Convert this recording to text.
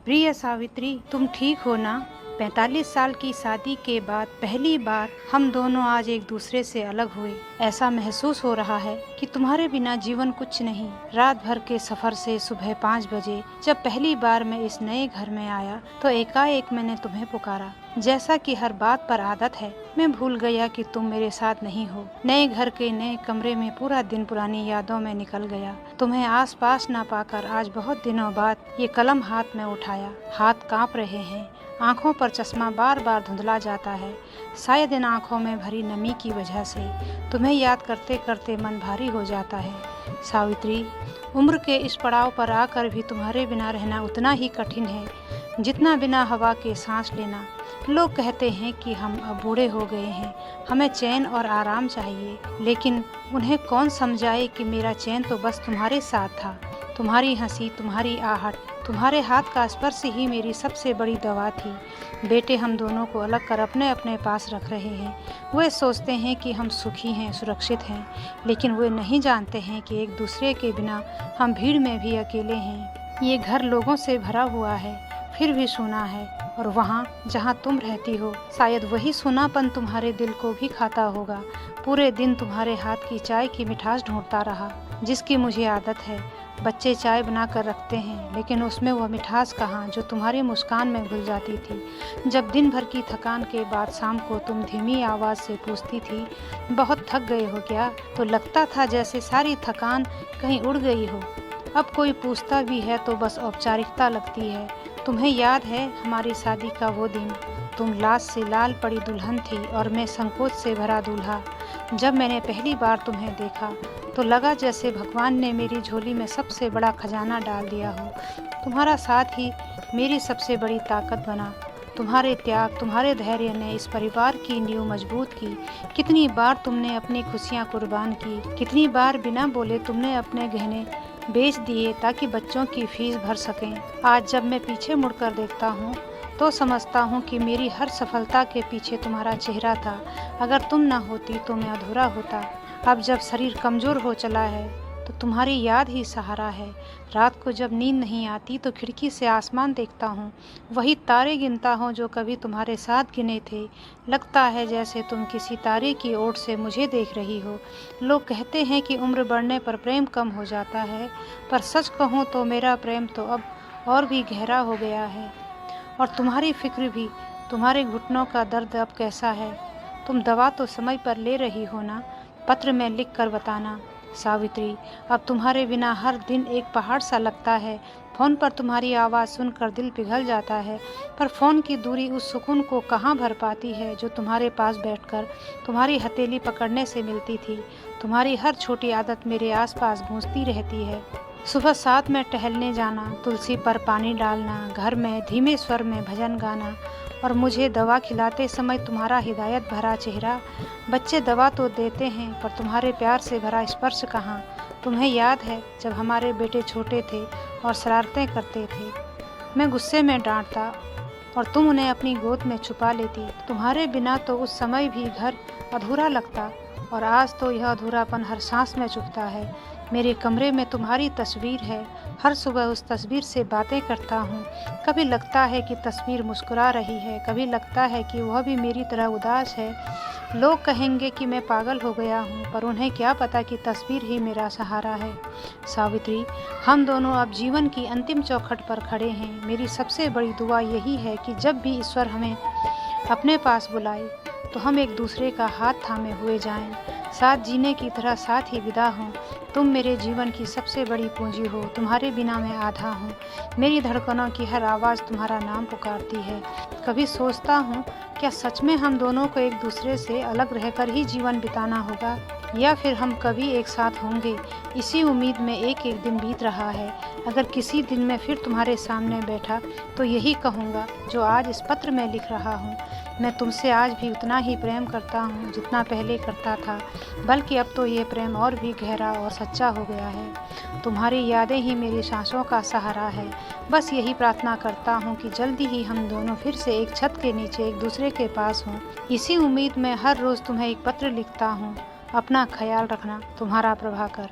प्रिय सावित्री, तुम ठीक हो ना? 45 साल की शादी के बाद पहली बार हम दोनों आज एक दूसरे से अलग हुए। ऐसा महसूस हो रहा है कि तुम्हारे बिना जीवन कुछ नहीं। रात भर के सफर से सुबह 5 बजे जब पहली बार मैं इस नए घर में आया तो एकाएक मैंने तुम्हें पुकारा। जैसा कि हर बात पर आदत है, मैं भूल गया कि तुम मेरे साथ नहीं हो। नए घर के नए कमरे में पूरा दिन पुरानी यादों में निकल गया। तुम्हें आस पास न पाकर आज बहुत दिनों बाद ये कलम हाथ में उठाया। हाथ कांप रहे हैं, आंखों पर चश्मा बार बार धुंधला जाता है, शायद इन आंखों में भरी नमी की वजह से। तुम्हें याद करते करते मन भारी हो जाता है। सावित्री, उम्र के इस पड़ाव पर आकर भी तुम्हारे बिना रहना उतना ही कठिन है जितना बिना हवा के सांस लेना। लोग कहते हैं कि हम अब बूढ़े हो गए हैं, हमें चैन और आराम चाहिए, लेकिन उन्हें कौन समझाए कि मेरा चैन तो बस तुम्हारे साथ था। तुम्हारी हंसी, तुम्हारी आहट, तुम्हारे हाथ का स्पर्श ही मेरी सबसे बड़ी दवा थी। बेटे हम दोनों को अलग कर अपने अपने पास रख रहे हैं। वे सोचते हैं कि हम सुखी हैं, सुरक्षित हैं, लेकिन वे नहीं जानते हैं कि एक दूसरे के बिना हम भीड़ में भी अकेले हैं। ये घर लोगों से भरा हुआ है, फिर भी सूना है, और वहाँ जहाँ तुम रहती हो शायद वही सूनापन तुम्हारे दिल को भी खाता होगा। पूरे दिन तुम्हारे हाथ की चाय की मिठास ढूंढता रहा, जिसकी मुझे आदत है। बच्चे चाय बना कर रखते हैं, लेकिन उसमें वह मिठास कहाँ जो तुम्हारी मुस्कान में घुल जाती थी। जब दिन भर की थकान के बाद शाम को तुम धीमी आवाज़ से पूछती थी, बहुत थक गए हो क्या? तो लगता था जैसे सारी थकान कहीं उड़ गई हो। अब कोई पूछता भी है तो बस औपचारिकता लगती है। तुम्हें याद है हमारी शादी का वो दिन? तुम लाज से लाल पड़ी दुल्हन थी और मैं संकोच से भरा दूल्हा। जब मैंने पहली बार तुम्हें देखा तो लगा जैसे भगवान ने मेरी झोली में सबसे बड़ा खजाना डाल दिया हो। तुम्हारा साथ ही मेरी सबसे बड़ी ताकत बना। तुम्हारे त्याग, तुम्हारे धैर्य ने इस परिवार की नींव मजबूत की। कितनी बार तुमने अपनी खुशियाँ कुर्बान की, कितनी बार बिना बोले तुमने अपने गहने बेच दिए ताकि बच्चों की फीस भर सकें। आज जब मैं पीछे मुड़कर देखता हूँ तो समझता हूँ कि मेरी हर सफलता के पीछे तुम्हारा चेहरा था। अगर तुम न होती तो मैं अधूरा होता। अब जब शरीर कमज़ोर हो चला है तो तुम्हारी याद ही सहारा है। रात को जब नींद नहीं आती तो खिड़की से आसमान देखता हूँ, वही तारे गिनता हूँ जो कभी तुम्हारे साथ गिने थे। लगता है जैसे तुम किसी तारे की ओर से मुझे देख रही हो। लोग कहते हैं कि उम्र बढ़ने पर प्रेम कम हो जाता है, पर सच कहूँ तो मेरा प्रेम तो अब और भी गहरा हो गया है। और तुम्हारी फिक्र भी, तुम्हारे घुटनों का दर्द अब कैसा है? तुम दवा तो समय पर ले रही हो ना? पत्र में लिख कर बताना। सावित्री, अब तुम्हारे बिना हर दिन एक पहाड़ सा लगता है। फ़ोन पर तुम्हारी आवाज़ सुनकर दिल पिघल जाता है, पर फ़ोन की दूरी उस सुकून को कहाँ भर पाती है जो तुम्हारे पास बैठकर तुम्हारी हथेली पकड़ने से मिलती थी। तुम्हारी हर छोटी आदत मेरे आसपास गूंजती रहती है। सुबह साथ में टहलने जाना, तुलसी पर पानी डालना, घर में धीमे स्वर में भजन गाना, और मुझे दवा खिलाते समय तुम्हारा हिदायत भरा चेहरा। बच्चे दवा तो देते हैं, पर तुम्हारे प्यार से भरा स्पर्श कहाँ? तुम्हें याद है जब हमारे बेटे छोटे थे और शरारतें करते थे? मैं गुस्से में डांटता और तुम उन्हें अपनी गोद में छुपा लेती। तुम्हारे बिना तो उस समय भी घर अधूरा लगता, और आज तो यह अधूरापन हर सांस में चुभता है। मेरे कमरे में तुम्हारी तस्वीर है, हर सुबह उस तस्वीर से बातें करता हूँ। कभी लगता है कि तस्वीर मुस्कुरा रही है, कभी लगता है कि वह भी मेरी तरह उदास है। लोग कहेंगे कि मैं पागल हो गया हूँ, पर उन्हें क्या पता कि तस्वीर ही मेरा सहारा है। सावित्री, हम दोनों अब जीवन की अंतिम चौखट पर खड़े हैं। मेरी सबसे बड़ी दुआ यही है कि जब भी ईश्वर हमें अपने पास बुलाए तो हम एक दूसरे का हाथ थामे हुए जाएं, साथ जीने की तरह साथ ही विदा हों। तुम मेरे जीवन की सबसे बड़ी पूंजी हो, तुम्हारे बिना मैं आधा हूँ। मेरी धड़कनों की हर आवाज़ तुम्हारा नाम पुकारती है। कभी सोचता हूँ, क्या सच में हम दोनों को एक दूसरे से अलग रहकर ही जीवन बिताना होगा, या फिर हम कभी एक साथ होंगे? इसी उम्मीद में एक एक दिन बीत रहा है। अगर किसी दिन मैं फिर तुम्हारे सामने बैठा तो यही कहूँगा जो आज इस पत्र में लिख रहा हूँ। मैं तुमसे आज भी उतना ही प्रेम करता हूँ जितना पहले करता था, बल्कि अब तो ये प्रेम और भी गहरा और सच्चा हो गया है। तुम्हारी यादें ही मेरी सांसों का सहारा है। बस यही प्रार्थना करता हूँ कि जल्दी ही हम दोनों फिर से एक छत के नीचे एक दूसरे के पास हों। इसी उम्मीद में हर रोज़ तुम्हें एक पत्र लिखता हूँ। अपना ख्याल रखना, तुम्हारा प्रभाकर।